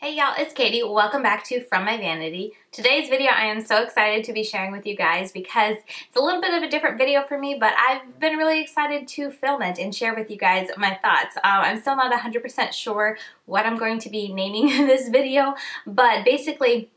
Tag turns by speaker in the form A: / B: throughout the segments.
A: Hey y'all, it's Katie. Welcome back to From My Vanity. Today's video I am so excited to be sharing with you guys because it's a little bit of a different video for me, but I've been really excited to film it and share with you guys my thoughts. I'm still not 100% sure what I'm going to be naming this video, but basically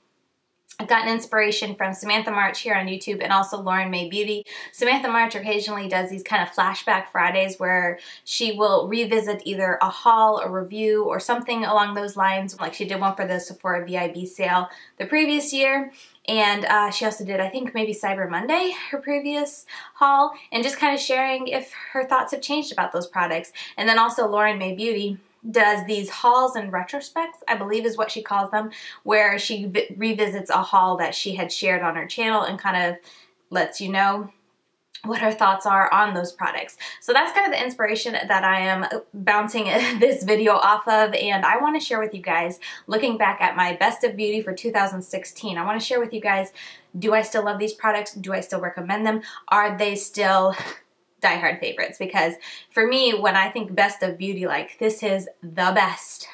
A: I've gotten inspiration from Samantha March here on YouTube and also Lauren May Beauty. Samantha March occasionally does these kind of flashback Fridays where she will revisit either a haul, a review, or something along those lines. Like she did one for the Sephora VIB sale the previous year. And she also did, I think, maybe Cyber Monday, her previous haul, and just kind of sharing if her thoughts have changed about those products. And then also Lauren May Beauty does these hauls and retrospects, I believe is what she calls them, where she revisits a haul that she had shared on her channel and kind of lets you know what her thoughts are on those products. So that's kind of the inspiration that I am bouncing this video off of, and I want to share with you guys, looking back at my best of beauty for 2016, I want to share with you guys, do I still love these products? Do I still recommend them? Are they still diehard favorites? Because for me, when I think best of beauty, like this is the best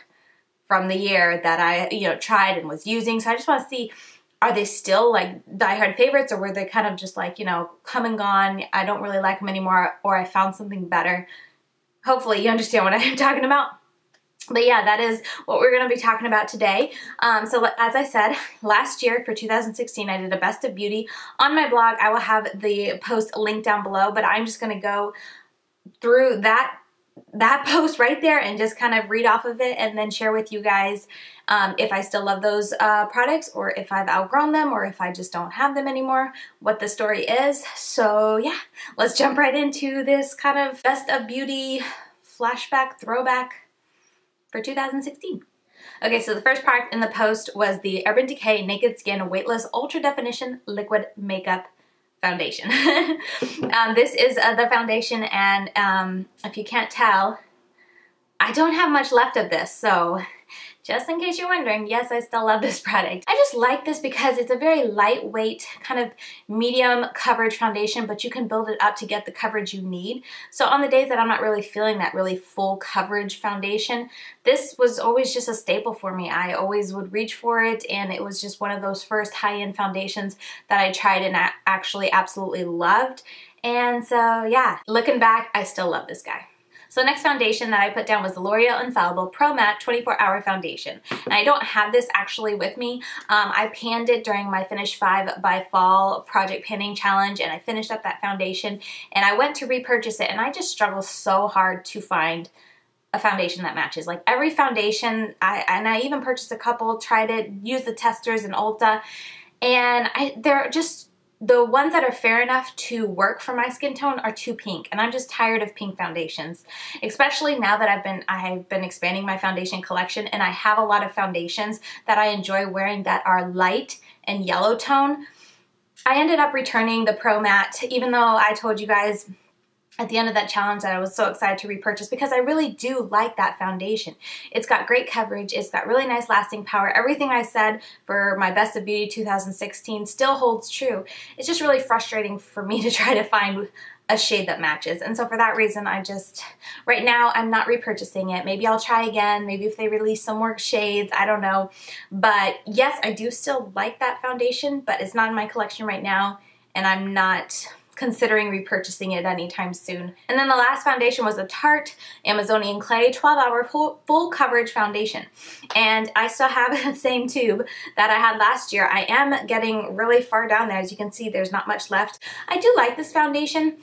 A: from the year that I tried and was using. So I just want to see, are they still like diehard favorites, or were they kind of just like, come and gone, I don't really like them anymore, or I found something better? Hopefully you understand what I'm talking about. But yeah, that is what we're going to be talking about today. So as I said, last year for 2016, I did a best of beauty. On my blog, I will have the post linked down below, but I'm just going to go through that post right there and just kind of read off of it and then share with you guys if I still love those products, or if I've outgrown them, or if I just don't have them anymore, what the story is. So yeah, let's jump right into this kind of best of beauty flashback throwback for 2016. Okay, so the first product in the post was the Urban Decay Naked Skin Weightless Ultra Definition Liquid Makeup Foundation. This is the foundation, and if you can't tell, I don't have much left of this, so just in case you're wondering, yes, I still love this product. I just like this because it's a very lightweight, kind of medium coverage foundation, but you can build it up to get the coverage you need. So on the days that I'm not really feeling that really full coverage foundation, this was always just a staple for me. I always would reach for it, and it was just one of those first high-end foundations that I tried and actually absolutely loved. And so yeah, looking back, I still love this guy. So next foundation that I put down was the L'Oreal Infallible Pro Matte 24 Hour Foundation. And I don't have this actually with me. I panned it during my Finish 5 by Fall Project Panning Challenge, and I finished up that foundation, and I went to repurchase it, and I just struggle so hard to find a foundation that matches. Like every foundation, I even purchased a couple, tried it, used the testers in Ulta, and they're just, the ones that are fair enough to work for my skin tone are too pink, and I'm just tired of pink foundations, especially now that I have been expanding my foundation collection, and I have a lot of foundations that I enjoy wearing that are light and yellow tone. I ended up returning the Pro Matte, even though I told you guys at the end of that challenge that I was so excited to repurchase, because I really do like that foundation. It's got great coverage, it's got really nice lasting power. Everything I said for my Best of Beauty 2016 still holds true. It's just really frustrating for me to try to find a shade that matches. And so for that reason, right now, I'm not repurchasing it. Maybe I'll try again, maybe if they release some more shades, I don't know. But yes, I do still like that foundation, but it's not in my collection right now, and I'm not considering repurchasing it anytime soon. And then the last foundation was a Tarte Amazonian Clay 12-Hour Full Coverage Foundation. And I still have the same tube that I had last year. I am getting really far down there. As you can see, there's not much left. I do like this foundation,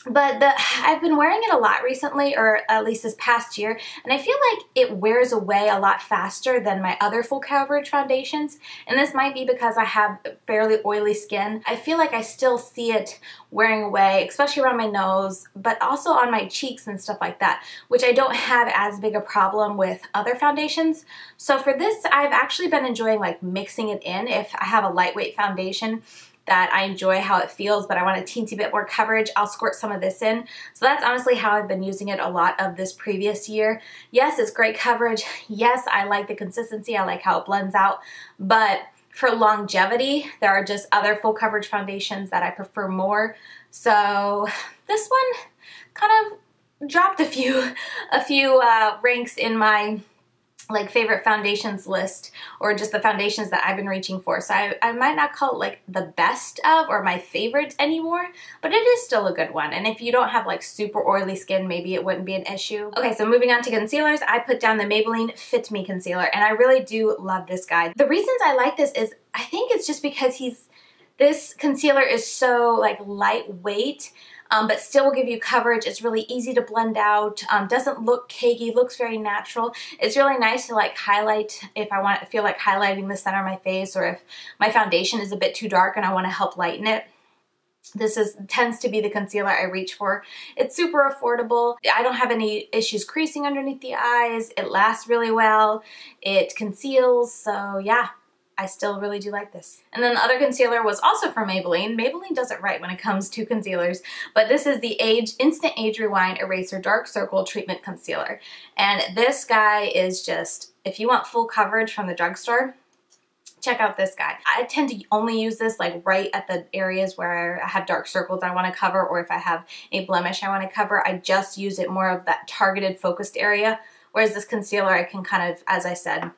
A: but I've been wearing it a lot recently, or at least this past year, and I feel like it wears away a lot faster than my other full coverage foundations. And this might be because I have fairly oily skin. I feel like I still see it wearing away, especially around my nose, but also on my cheeks and stuff like that, which I don't have as big a problem with other foundations. So for this, I've actually been enjoying like mixing it in. If I have a lightweight foundation that I enjoy how it feels, but I want a teensy bit more coverage, I'll squirt some of this in. So that's honestly how I've been using it a lot of this previous year. Yes, it's great coverage. Yes, I like the consistency. I like how it blends out. But for longevity, there are just other full coverage foundations that I prefer more. So this one kind of dropped a few ranks in my like favorite foundations list, or just the foundations that I've been reaching for. So I might not call it like the best of or my favorite anymore, but it is still a good one. And if you don't have like super oily skin, maybe it wouldn't be an issue. Okay, so moving on to concealers, I put down the Maybelline Fit Me concealer, and I really do love this guy. The reasons I like this is I think it's just because this concealer is so like lightweight, but still will give you coverage. It's really easy to blend out, doesn't look cakey, looks very natural. It's really nice to like highlight if I feel like highlighting the center of my face, or if my foundation is a bit too dark and I want to help lighten it. This tends to be the concealer I reach for. It's super affordable. I don't have any issues creasing underneath the eyes. It lasts really well. It conceals, so yeah. I still really do like this. And then the other concealer was also from Maybelline. Maybelline does it right when it comes to concealers, but this is the Instant Age Rewind Eraser Dark Circle Treatment Concealer. And this guy is just, if you want full coverage from the drugstore, check out this guy. I tend to only use this like right at the areas where I have dark circles I want to cover, or if I have a blemish I want to cover. I just use it more of that targeted focused area, whereas this concealer I can kind of, as I said,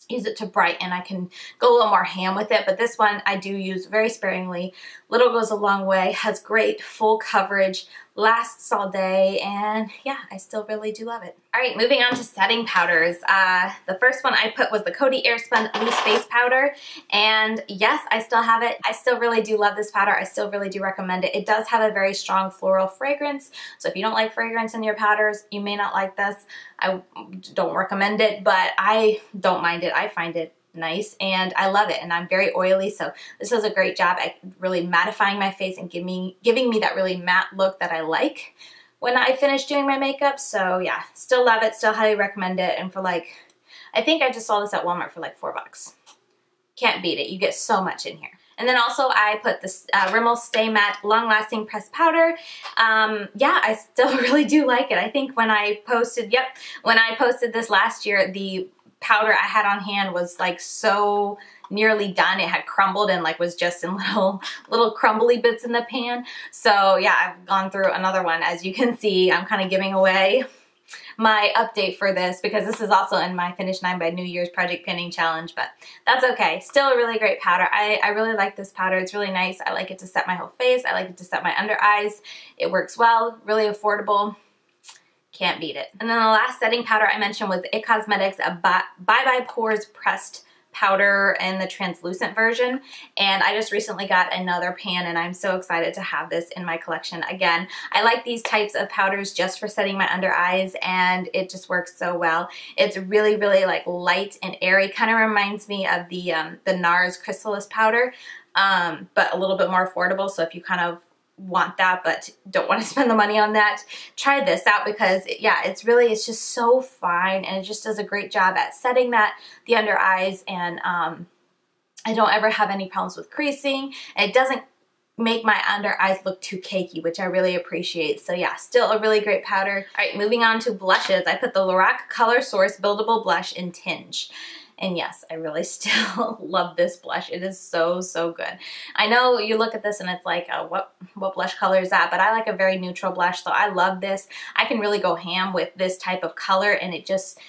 A: use it to brighten. I can go a little more ham with it, but this one I do use very sparingly. Little goes a long way, has great full coverage, lasts all day, and yeah, I still really do love it. All right, moving on to setting powders. The first one I put was the Coty Airspun Loose Face Powder, and yes, I still have it. I still really do love this powder. I still really do recommend it. It does have a very strong floral fragrance, so if you don't like fragrance in your powders, you may not like this. I don't recommend it, but I don't mind it. I find it nice and I love it, and I'm very oily, so this does a great job at really mattifying my face and giving me that really matte look that I like when I finish doing my makeup. So yeah, still love it, still highly recommend it, and for like, I think I just saw this at Walmart for like $4. Can't beat it. You get so much in here. And then also I put this Rimmel Stay Matte Long Lasting Pressed Powder. Yeah, I still really do like it. I think when I posted this last year, the powder I had on hand was like so nearly done. It had crumbled and like was just in little crumbly bits in the pan. So yeah, I've gone through another one. As you can see, I'm kind of giving away my update for this because this is also in my Finish 9 by New Year's Project Pinning Challenge, but that's okay. Still a really great powder. I really like this powder. It's really nice. I like it to set my whole face. I like it to set my under eyes. It works well, really affordable. Can't beat it. And then the last setting powder I mentioned was the IT Cosmetics Bye Bye Pores Pressed Powder in the translucent version, and I just recently got another pan and I'm so excited to have this in my collection again. I like these types of powders just for setting my under eyes, and it just works so well. It's really, really like light and airy. Kind of reminds me of the NARS Chrysalis powder, but a little bit more affordable. So if you kind of want that but don't want to spend the money on that, try this out because yeah, it's just so fine, and it just does a great job at setting the under eyes, and I don't ever have any problems with creasing, and it doesn't make my under eyes look too cakey, which I really appreciate. So yeah, still a really great powder. All right, moving on to blushes. I put the Lorac Color Source Buildable Blush in Tinge. And yes, I really still love this blush. It is so, so good. I know you look at this and it's like, what blush color is that? But I like a very neutral blush, so I love this. I can really go ham with this type of color, and it just,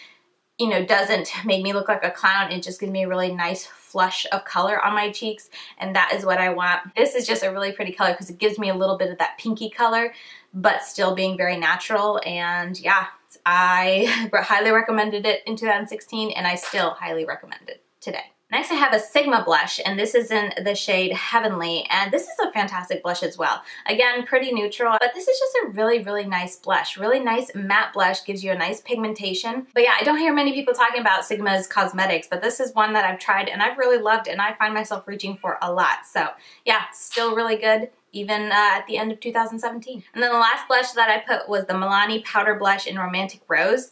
A: you know, doesn't make me look like a clown. It just gives me a really nice flush of color on my cheeks, and that is what I want. This is just a really pretty color because it gives me a little bit of that pinky color, but still being very natural. And yeah, I highly recommended it in 2016, and I still highly recommend it today. Next I have a Sigma blush, and this is in the shade Heavenly, and this is a fantastic blush as well. Again, pretty neutral, but this is just a really, really nice blush. Really nice matte blush, gives you a nice pigmentation. But yeah, I don't hear many people talking about Sigma's cosmetics, but this is one that I've tried and I've really loved, and I find myself reaching for a lot. So yeah, still really good, even at the end of 2017. And then the last blush that I put was the Milani Powder Blush in Romantic Rose.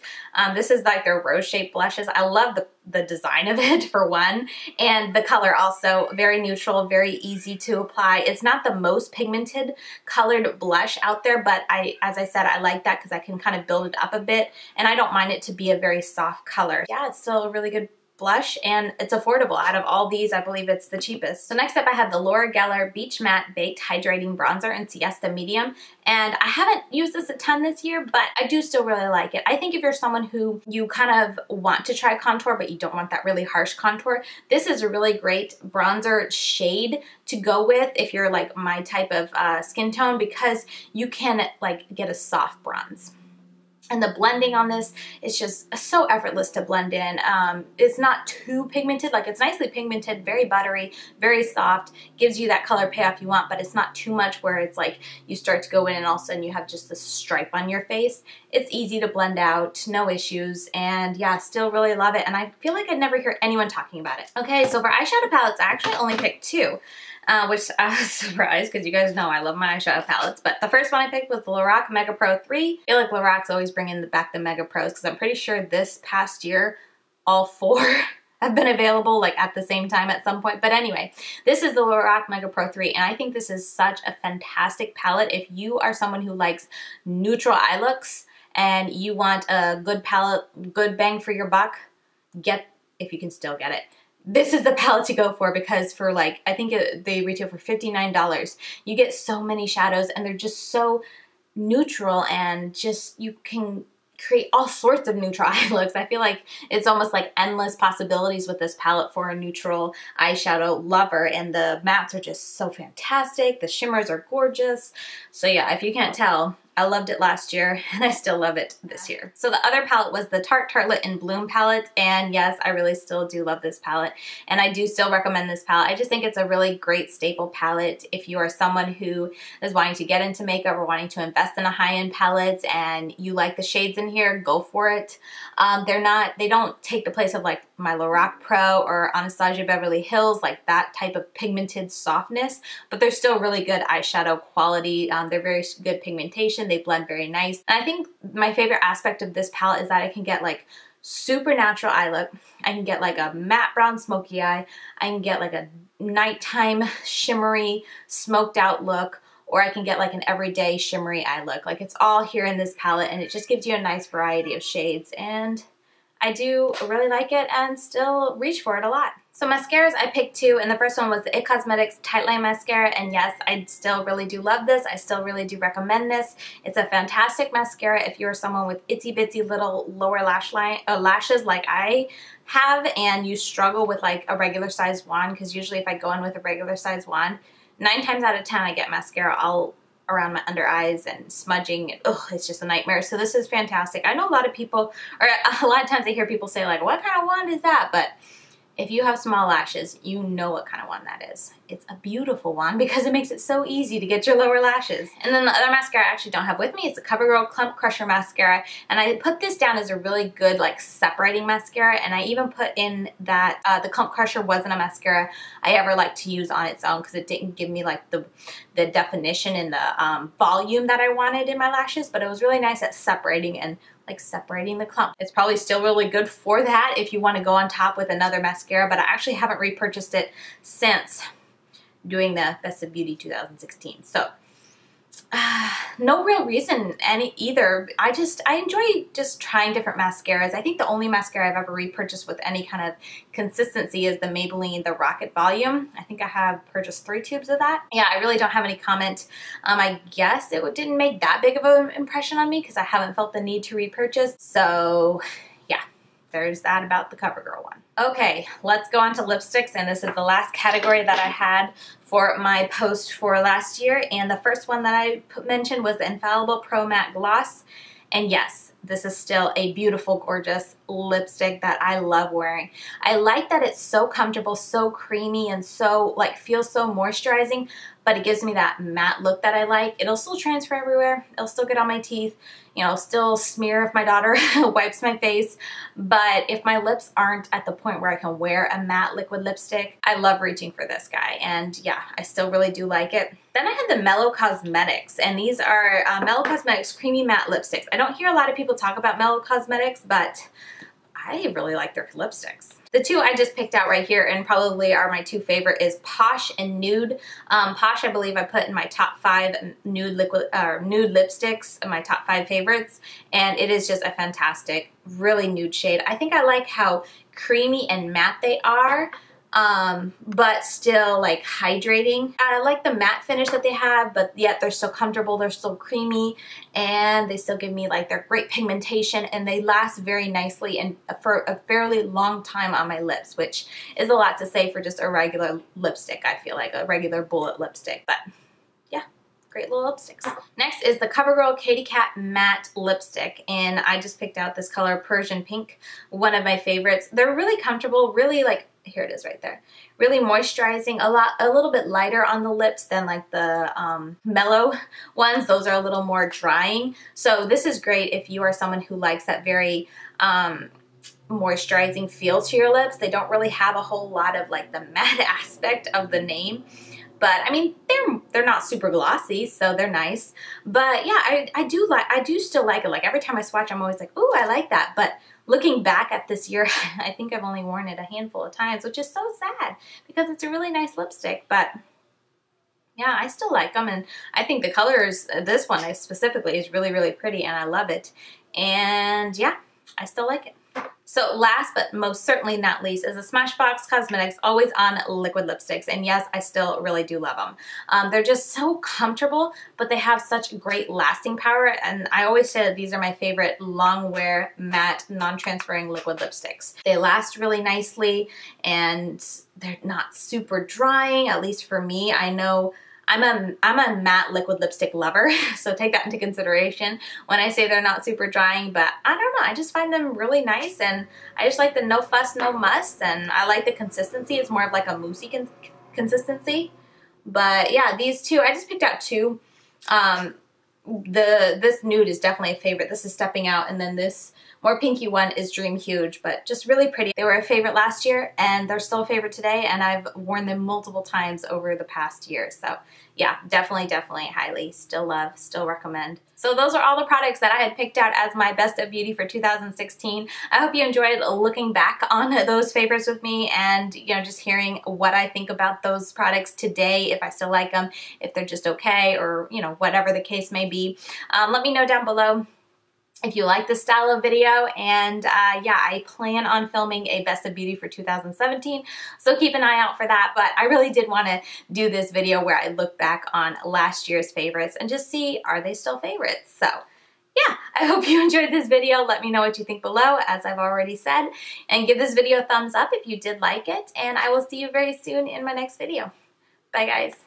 A: This is like their rose-shaped blushes. I love the design of it, for one, and the color also. Very neutral, very easy to apply. It's not the most pigmented colored blush out there, but as I said, I like that because I can kind of build it up a bit, and I don't mind it to be a very soft color. Yeah, it's still a really good blush, and it's affordable. Out of all these, I believe it's the cheapest. So next up I have the Laura Geller Beach Matte Baked Hydrating Bronzer in Siesta Medium, and I haven't used this a ton this year, but I do still really like it. I think if you're someone who you kind of want to try contour but you don't want that really harsh contour, this is a really great bronzer shade to go with if you're like my type of skin tone, because you can like get a soft bronze. And the blending on this is just so effortless to blend in. It's not too pigmented, like it's nicely pigmented, very buttery, very soft, gives you that color payoff you want, but it's not too much where it's like you start to go in and all of a sudden you have just this stripe on your face. It's easy to blend out, no issues, and yeah, still really love it. And I feel like I never hear anyone talking about it. Okay, so for eyeshadow palettes, I actually only picked two. Which I was surprised because you guys know I love my eyeshadow palettes. But the first one I picked was the Lorac Mega Pro 3. I feel like Lorac's always bringing back the Mega Pros because I'm pretty sure this past year all four have been available like at the same time at some point. But anyway, this is the Lorac Mega Pro 3, and I think this is such a fantastic palette if you are someone who likes neutral eye looks and you want a good palette, good bang for your buck. If you can still get it. This is the palette to go for, because for like, I think they retail for $59. You get so many shadows and they're just so neutral, and just you can create all sorts of neutral eye looks. I feel like it's almost like endless possibilities with this palette for a neutral eyeshadow lover, and the mattes are just so fantastic. The shimmers are gorgeous. So yeah, if you can't tell, I loved it last year and I still love it this year. So the other palette was the Tarte Tartelette in Bloom palette, and yes, I really still do love this palette and I do still recommend this palette. I just think it's a really great staple palette if you are someone who is wanting to get into makeup or wanting to invest in a high-end palette and you like the shades in here, go for it. They don't take the place of like my Lorac Pro or Anastasia Beverly Hills, like that type of pigmented softness, but they're still really good eyeshadow quality. They're very good pigmentation. They blend very nice. And I think my favorite aspect of this palette is that I can get like super natural eye look. I can get like a matte brown smoky eye. I can get like a nighttime shimmery smoked out look, or I can get like an everyday shimmery eye look. Like it's all here in this palette, and it just gives you a nice variety of shades, and I do really like it and still reach for it a lot. So mascaras, I picked two, and the first one was the IT Cosmetics Tightline Mascara, and yes, I still really do love this. I still really do recommend this. It's a fantastic mascara if you're someone with itsy bitsy little lower lashes like I have, and you struggle with like a regular size wand, because usually if I go in with a regular size wand, 9 times out of 10 I get mascara all around my under eyes and smudging, and it's just a nightmare. So this is fantastic. I know a lot of people, or a lot of times I hear people say like, what kind of wand is that? But if you have small lashes, you know what kind of wand that is. It's a beautiful wand because it makes it so easy to get your lower lashes. And then the other mascara I actually don't have with me is the CoverGirl Clump Crusher Mascara. And I put this down as a really good like separating mascara. And I even put in that the Clump Crusher wasn't a mascara I ever liked to use on its own, because it didn't give me like the definition and the volume that I wanted in my lashes. But it was really nice at separating and like separating the clump. It's probably still really good for that if you want to go on top with another mascara, but I actually haven't repurchased it since doing the Best of Beauty 2016. So no real reason either. I enjoy just trying different mascaras. I think the only mascara I've ever repurchased with any kind of consistency is the Maybelline, the Rocket Volume. I think I have purchased 3 tubes of that. Yeah, I really don't have any comment. I guess it didn't make that big of an impression on me because I haven't felt the need to repurchase. So yeah, there's that about the CoverGirl one. Okay, let's go on to lipsticks, and this is the last category that I had for my post for last year, and the first one that I mentioned was the Infallible Pro Matte Gloss, and yes, this is still a beautiful, gorgeous lipstick that I love wearing. I like that it's so comfortable, so creamy, and so like feels so moisturizing, but it gives me that matte look that I like. It'll still transfer everywhere. It'll still get on my teeth. You know, still smear if my daughter wipes my face. But if my lips aren't at the point where I can wear a matte liquid lipstick, I love reaching for this guy. And yeah, I still really do like it. Then I had the Mellow Cosmetics, and these are Mellow Cosmetics Creamy Matte Lipsticks. I don't hear a lot of people talk about Mellow Cosmetics, but I really like their lipsticks. The two I just picked out right here and probably are my 2 favorite is Posh and Nude. Posh, I believe I put in my top 5 nude lipsticks, my top 5 favorites, and it is just a fantastic, really nude shade. I think I like how creamy and matte they are, but still like hydrating. I like the matte finish that they have, but yet they're still comfortable, they're still creamy, and they still give me like their great pigmentation, and they last very nicely and for a fairly long time on my lips, which is a lot to say for just a regular lipstick. I feel like a regular bullet lipstick, but yeah, great little lipsticks. Next is the CoverGirl Katy Kat Matte Lipstick, and I just picked out this color Persian Pink, one of my favorites. They're really comfortable, really like, here it is right there, really moisturizing, a little bit lighter on the lips than like the mellow ones. Those are a little more drying. So this is great if you are someone who likes that very moisturizing feel to your lips. They don't really have a whole lot of like the matte aspect of the name. But I mean, they're not super glossy, so they're nice. But yeah, I do still like it. Like every time I swatch, I'm always like, ooh, I like that. But looking back at this year, I think I've only worn it a handful of times, which is so sad because it's a really nice lipstick. But yeah, I still like them, and I think the colors, this one specifically, is really, really pretty, and I love it. And yeah, I still like it. So last but most certainly not least is the Smashbox Cosmetics Always On Liquid Lipsticks. And yes, I still really do love them. They're just so comfortable, but they have such great lasting power. And I always say that these are my favorite long wear, matte, non-transferring liquid lipsticks. They last really nicely, and they're not super drying, at least for me. I know I'm a matte liquid lipstick lover, so take that into consideration when I say they're not super drying, but I don't know, I just find them really nice, and I just like the no fuss, no muss, and I like the consistency. It's more of like a moussey consistency. But yeah, these two, I just picked out two. This nude is definitely a favorite. This is Stepping Out, and then this more pinky one is Dream Huge, but just really pretty. They were a favorite last year, and they're still a favorite today, and I've worn them multiple times over the past year. So yeah, definitely, highly, still love, still recommend. So those are all the products that I had picked out as my best of beauty for 2016. I hope you enjoyed looking back on those favorites with me, and you know, just hearing what I think about those products today, if I still like them, if they're just okay, or you know, whatever the case may be. Let me know down below if you like this style of video, and yeah, I plan on filming a best of beauty for 2017, so keep an eye out for that. But I really did want to do this video where I look back on last year's favorites and just see, are they still favorites? So yeah, I hope you enjoyed this video. Let me know what you think below, as I've already said, and give this video a thumbs up if you did like it, and I will see you very soon in my next video. Bye guys.